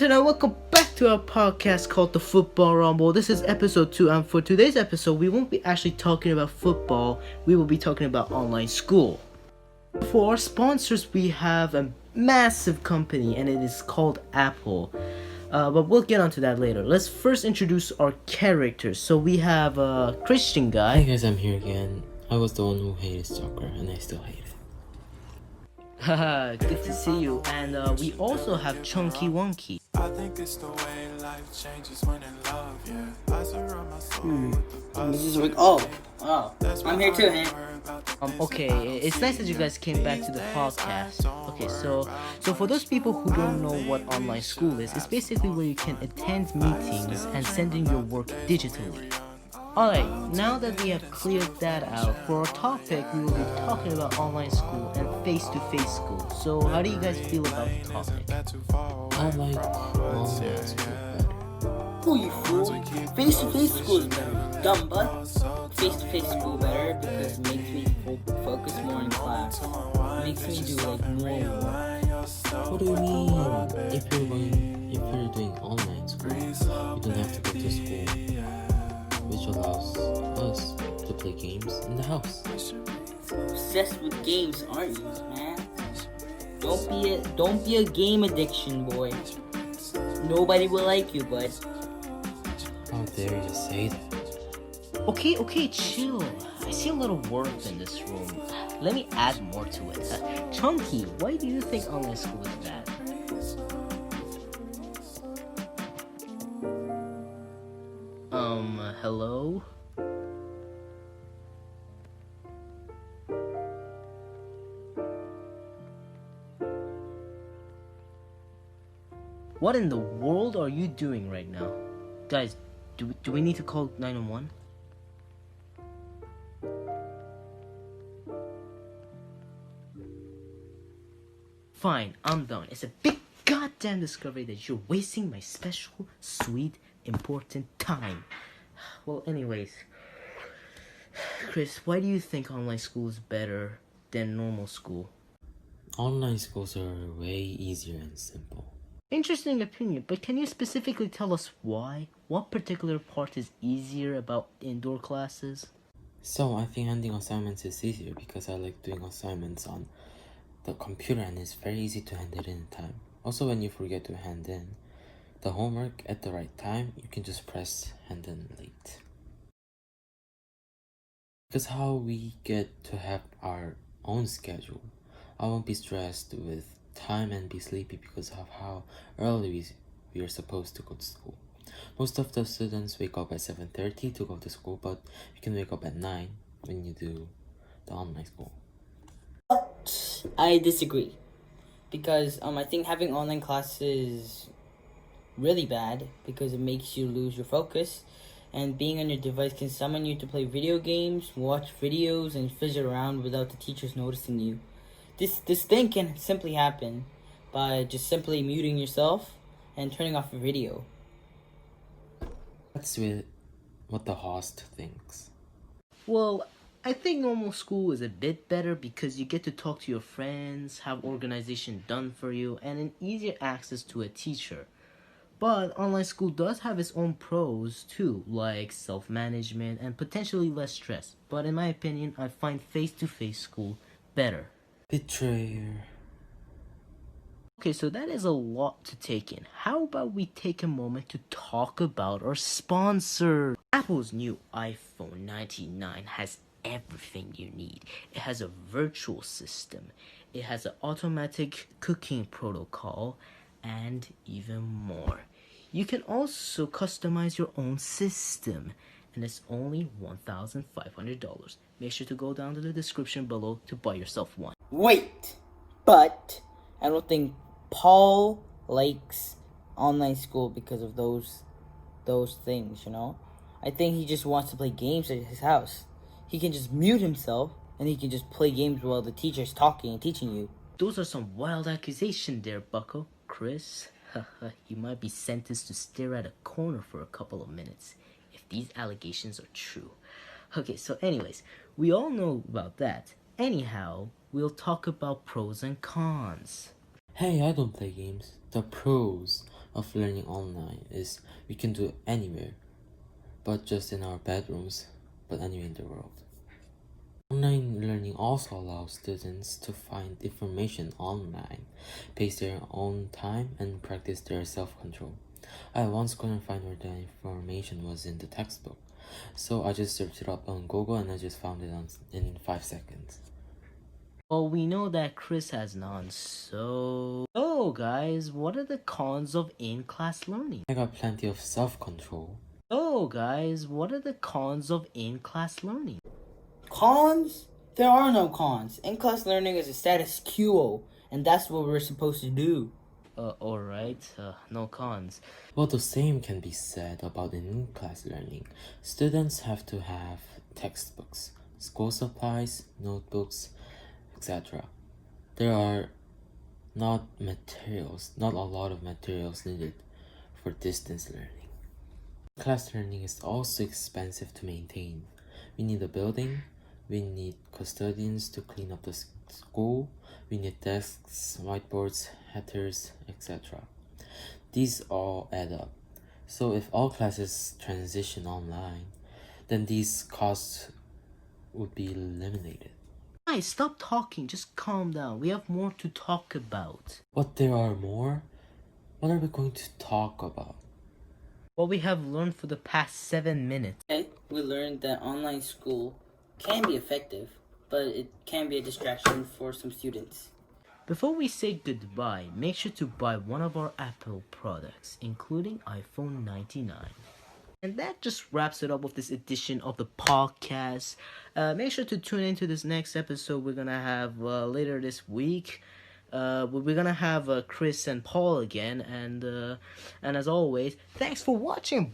And welcome back to our podcast called The Football Rumble. This is episode 2, and for today's episode, we won't be actually talking about football, we will be talking about online school. For our sponsors, we have a massive company, and it is called Apple. But we'll get onto that later. Let's first introduce our characters. So we have a Christian guy. Hey guys, I'm here again. I was the one who hated soccer, and I still hate it. Haha, good to see you. And we also have Chunky Wonky. I think it's the way life changes when in love, yeah. I surround my soul with the This is like, oh, wow. I'm here too, man. Okay, it's nice that you guys came back to the podcast. Okay, so for those people who don't know what online school is, it's basically where you can attend meetings and send in your work digitally. Alright, now that we have cleared that out, for our topic, we will be talking about online school and face-to-face school. So how do you guys feel about the topic? I like online school better. Who you fool? Face-to-face school is better. Dumb butt. Face-to-face school better because it makes me focus more in class. It makes me do like more work. What do you mean? If you're doing online school, you don't have to go to school, which allows us to play games in the house. Obsessed with games, aren't you, man? Don't be a game addiction, boy. Nobody will like you, bud. How dare you say that? Okay, chill. I see a little warmth in this room. Let me add more to it. Chunky, why do you think online school is bad? Hello? What in the world are you doing right now? Guys, do we need to call 911? Fine, I'm done. It's a big goddamn discovery that you're wasting my special, sweet, important time. Well, anyways, Chris, why do you think online school is better than normal school? Online schools are way easier and simple. Interesting opinion, but can you specifically tell us why? What particular part is easier about indoor classes? So I think handing assignments is easier because I like doing assignments on the computer and it's very easy to hand it in time. Also, when you forget to hand in the homework at the right time, you can just press hand in late. Because how we get to have our own schedule, I won't be stressed with time and be sleepy because of how early we are supposed to go to school. Most of the students wake up at 7:30 to go to school, but you can wake up at 9 when you do the online school. I disagree. Because I think having online classes is really bad because it makes you lose your focus. And being on your device can summon you to play video games, watch videos, and fidget around without the teachers noticing you. This thing can simply happen by just simply muting yourself and turning off your video. That's with what the host thinks. Well, I think normal school is a bit better because you get to talk to your friends, have organization done for you, and an easier access to a teacher. But online school does have its own pros too, like self-management and potentially less stress. But in my opinion, I find face-to-face school better. Betrayer. Okay, so that is a lot to take in. How about we take a moment to talk about our sponsor? Apple's new iPhone 99 has everything you need. It has a virtual system, it has an automatic cooking protocol, and even more. You can also customize your own system, and it's only $1,500. Make sure to go down to the description below to buy yourself one. Wait, but I don't think Paul likes online school because of those things, you know? I think he just wants to play games at his house. He can just mute himself and he can just play games while the teacher's talking and teaching you. Those are some wild accusations there, bucko. Chris, you might be sentenced to stare at a corner for a couple of minutes if these allegations are true. Okay, so anyways, we all know about that. Anyhow, we'll talk about pros and cons. Hey, I don't play games. The pros. of learning online is we can do it anywhere, but just in our bedrooms, but anywhere in the world. Online learning also allows students to find information online, pace their own time, and practice their self-control. I once couldn't find where the information was in the textbook, so I just searched it up on Google and I just found it in 5 seconds. Well, we know that Chris has none, so... Oh, guys, what are the cons of in-class learning? I got plenty of self-control. Oh, guys, what are the cons of in-class learning? Cons? There are no cons. In-class learning is a status quo, and that's what we're supposed to do. Alright, no cons. Well, the same can be said about in-class learning. Students have to have textbooks, school supplies, notebooks, etc. There are not a lot of materials needed for distance learning. Class learning is also expensive to maintain. We need a building, we need custodians to clean up the school, we need desks, whiteboards, headers, etc. These all add up. So if all classes transition online, then these costs would be eliminated. Guys, stop talking, just calm down. We have more to talk about. But there are more? What are we going to talk about? What we have learned for the past 7 minutes. Okay, we learned that online school can be effective, but it can be a distraction for some students. Before we say goodbye, make sure to buy one of our Apple products, including iPhone 99. And that just wraps it up with this edition of the podcast. Make sure to tune into this next episode we're gonna have later this week. We're gonna have Chris and Paul again, and as always, thanks for watching.